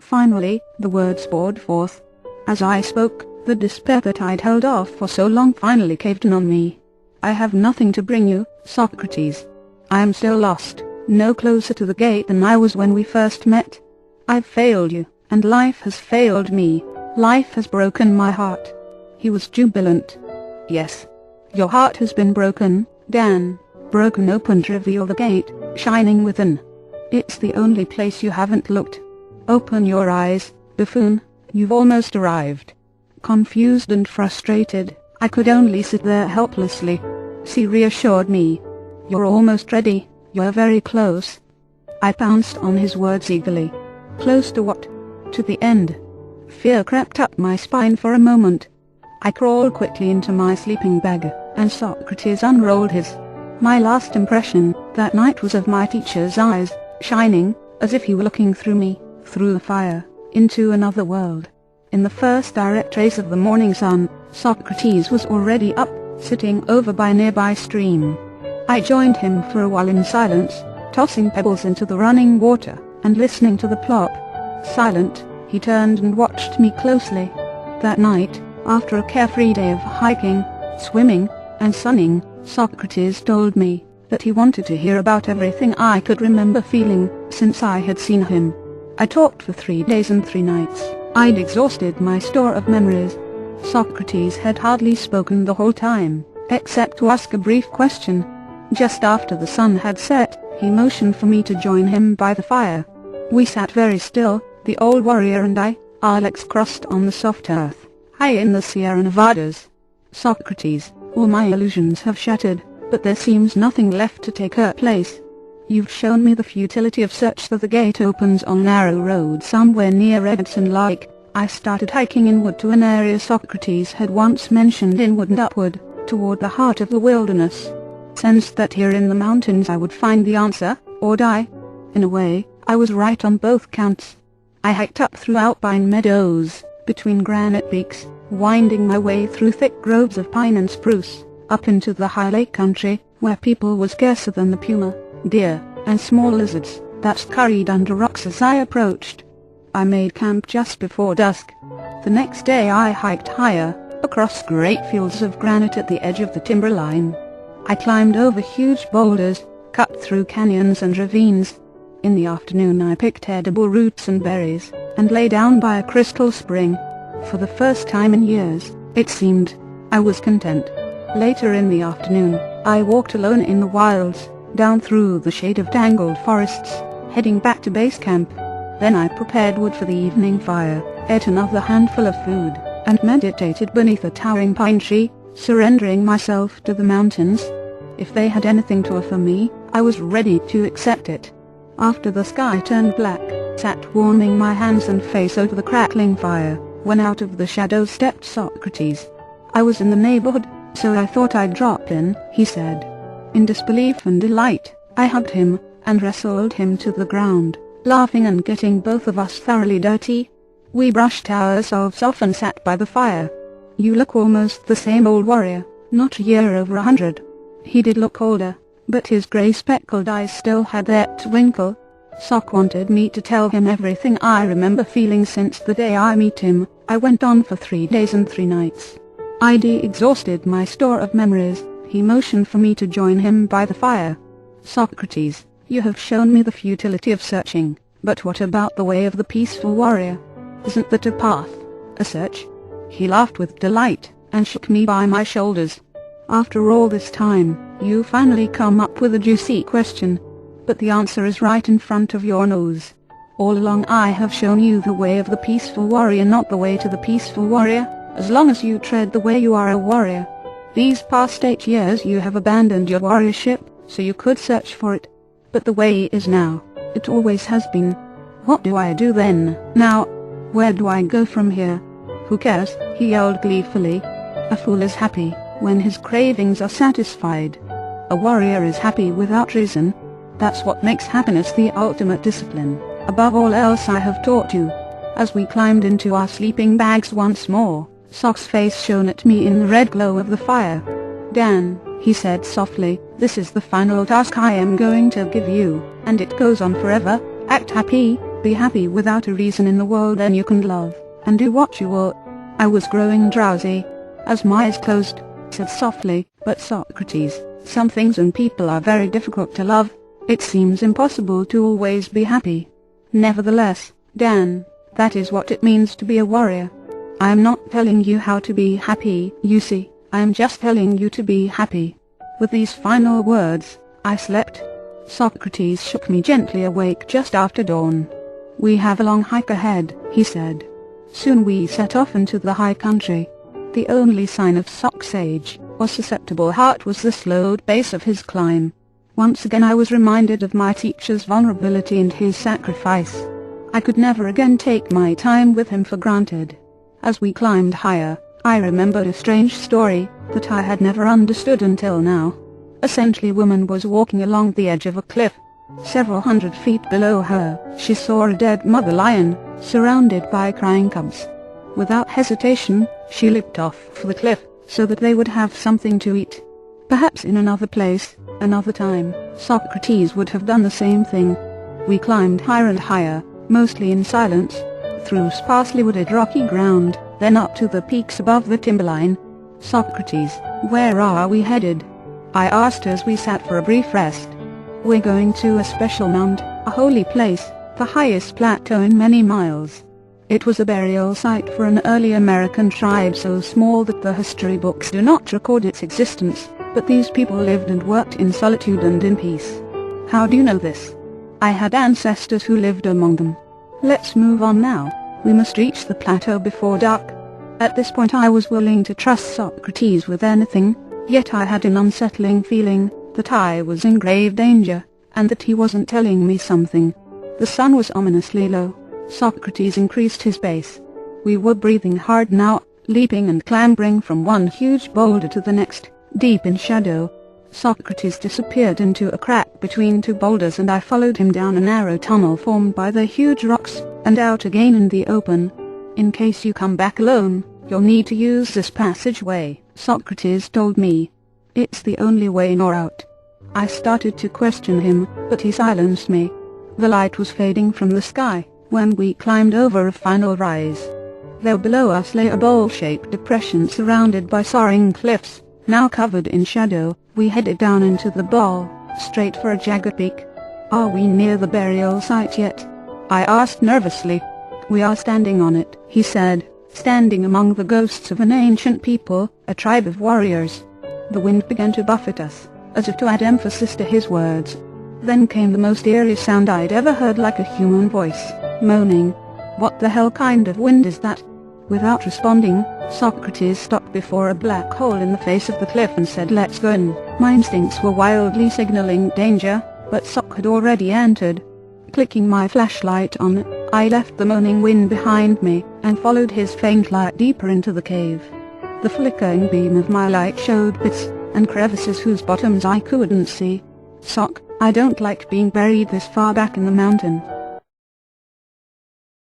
Finally, the words poured forth. As I spoke, the despair that I'd held off for so long finally caved in on me. I have nothing to bring you, Socrates. I am still lost, no closer to the gate than I was when we first met. I've failed you, and life has failed me. Life has broken my heart. He was jubilant. Yes. Your heart has been broken, Dan. Broken open to reveal the gate, shining within. It's the only place you haven't looked. Open your eyes, buffoon, you've almost arrived. Confused and frustrated, I could only sit there helplessly. She reassured me. You're almost ready, you're very close. I pounced on his words eagerly. Close to what? To the end. Fear crept up my spine for a moment. I crawled quickly into my sleeping bag, and Socrates unrolled his. My last impression that night was of my teacher's eyes, shining, as if he were looking through me, through the fire, into another world. In the first direct rays of the morning sun, Socrates was already up, sitting over by a nearby stream. I joined him for a while in silence, tossing pebbles into the running water, and listening to the plop. Silent, he turned and watched me closely. That night, after a carefree day of hiking, swimming, and sunning, Socrates told me that he wanted to hear about everything I could remember feeling since I had seen him. I talked for 3 days and 3 nights. I'd exhausted my store of memories. Socrates had hardly spoken the whole time, except to ask a brief question. Just after the sun had set, he motioned for me to join him by the fire. We sat very still, the old warrior and I, our legs crossed on the soft earth, high in the Sierra Nevadas. Socrates, all my illusions have shattered, but there seems nothing left to take her place. You've shown me the futility of search, that the gate opens on a narrow road somewhere near Edson Lake. I started hiking inward to an area Socrates had once mentioned, inward and upward, toward the heart of the wilderness. Sensed that here in the mountains I would find the answer, or die. In a way, I was right on both counts. I hiked up through alpine meadows, between granite peaks, winding my way through thick groves of pine and spruce, up into the high lake country, where people were scarcer than the puma, deer, and small lizards that scurried under rocks as I approached. I made camp just before dusk. The next day I hiked higher, across great fields of granite at the edge of the timberline. I climbed over huge boulders, cut through canyons and ravines. In the afternoon I picked edible roots and berries, and lay down by a crystal spring. For the first time in years, it seemed, I was content. Later in the afternoon, I walked alone in the wilds, down through the shade of tangled forests, heading back to base camp. Then I prepared wood for the evening fire, ate another handful of food, and meditated beneath a towering pine tree, surrendering myself to the mountains. If they had anything to offer me, I was ready to accept it. After the sky turned black, sat warming my hands and face over the crackling fire, when out of the shadows stepped Socrates. I was in the neighborhood, so I thought I'd drop in, he said. In disbelief and delight, I hugged him, and wrestled him to the ground, laughing and getting both of us thoroughly dirty. We brushed ourselves off and sat by the fire. You look almost the same, old warrior, not a year over 100. He did look older, but his grey speckled eyes still had that twinkle. Sock wanted me to tell him everything I remember feeling since the day I met him. I went on for 3 days and 3 nights. I'd exhausted my store of memories. He motioned for me to join him by the fire. Socrates, you have shown me the futility of searching, but what about the way of the peaceful warrior? Isn't that a path, a search? He laughed with delight, and shook me by my shoulders. After all this time, you finally come up with a juicy question. But the answer is right in front of your nose. All along I have shown you the way of the peaceful warrior, not the way to the peaceful warrior, as long as you tread the way you are a warrior. These past 8 years you have abandoned your warriorship, so you could search for it. But the way is now. It always has been. What do I do then, now? Where do I go from here? Who cares? He yelled gleefully. A fool is happy when his cravings are satisfied. A warrior is happy without reason. That's what makes happiness the ultimate discipline. Above all else I have taught you. As we climbed into our sleeping bags once more, Sock's face shone at me in the red glow of the fire. Dan, he said softly, this is the final task I am going to give you, and it goes on forever. Act happy, Be happy without a reason in the world, then you can love, and do what you will. I was growing drowsy. As my eyes closed, I said softly, "But Socrates, some things and people are very difficult to love. It seems impossible to always be happy." "Nevertheless, Dan, that is what it means to be a warrior. I am not telling you how to be happy, you see, I am just telling you to be happy." With these final words, I slept. Socrates shook me gently awake just after dawn. "We have a long hike ahead," he said. Soon we set off into the high country. The only sign of Soc's age or susceptible heart was the slowed pace of his climb. Once again I was reminded of my teacher's vulnerability and his sacrifice. I could never again take my time with him for granted. As we climbed higher, I remembered a strange story that I had never understood until now. A saintly woman was walking along the edge of a cliff. Several hundred feet below her, she saw a dead mother lion, surrounded by crying cubs. Without hesitation, she leaped off the cliff, so that they would have something to eat. Perhaps in another place, another time, Socrates would have done the same thing. We climbed higher and higher, mostly in silence, through sparsely wooded rocky ground, then up to the peaks above the timberline. "Socrates, where are we headed?" I asked as we sat for a brief rest. "We're going to a special mound, a holy place, the highest plateau in many miles." It was a burial site for an early American tribe so small that the history books do not record its existence, but these people lived and worked in solitude and in peace. "How do you know this?" "I had ancestors who lived among them." "Let's move on now. We must reach the plateau before dark." At this point I was willing to trust Socrates with anything, yet I had an unsettling feeling that I was in grave danger, and that he wasn't telling me something. The sun was ominously low. Socrates increased his pace. We were breathing hard now, leaping and clambering from one huge boulder to the next, deep in shadow. Socrates disappeared into a crack between two boulders and I followed him down a narrow tunnel formed by the huge rocks, and out again in the open. "In case you come back alone, you'll need to use this passageway," Socrates told me. "It's the only way in or out." I started to question him, but he silenced me. The light was fading from the sky when we climbed over a final rise. There below us lay a bowl-shaped depression surrounded by soaring cliffs, now covered in shadow. We headed down into the bowl, straight for a jagged peak. "Are we near the burial site yet?" I asked nervously. "We are standing on it," he said, "standing among the ghosts of an ancient people, a tribe of warriors." The wind began to buffet us, as if to add emphasis to his words. Then came the most eerie sound I'd ever heard, like a human voice, moaning. "What the hell kind of wind is that?" Without responding, Socrates stopped before a black hole in the face of the cliff and said, "Let's go in." My instincts were wildly signaling danger, but Soc had already entered. Clicking my flashlight on, I left the moaning wind behind me, and followed his faint light deeper into the cave. The flickering beam of my light showed pits and crevices whose bottoms I couldn't see. "Soc, I don't like being buried this far back in the mountain."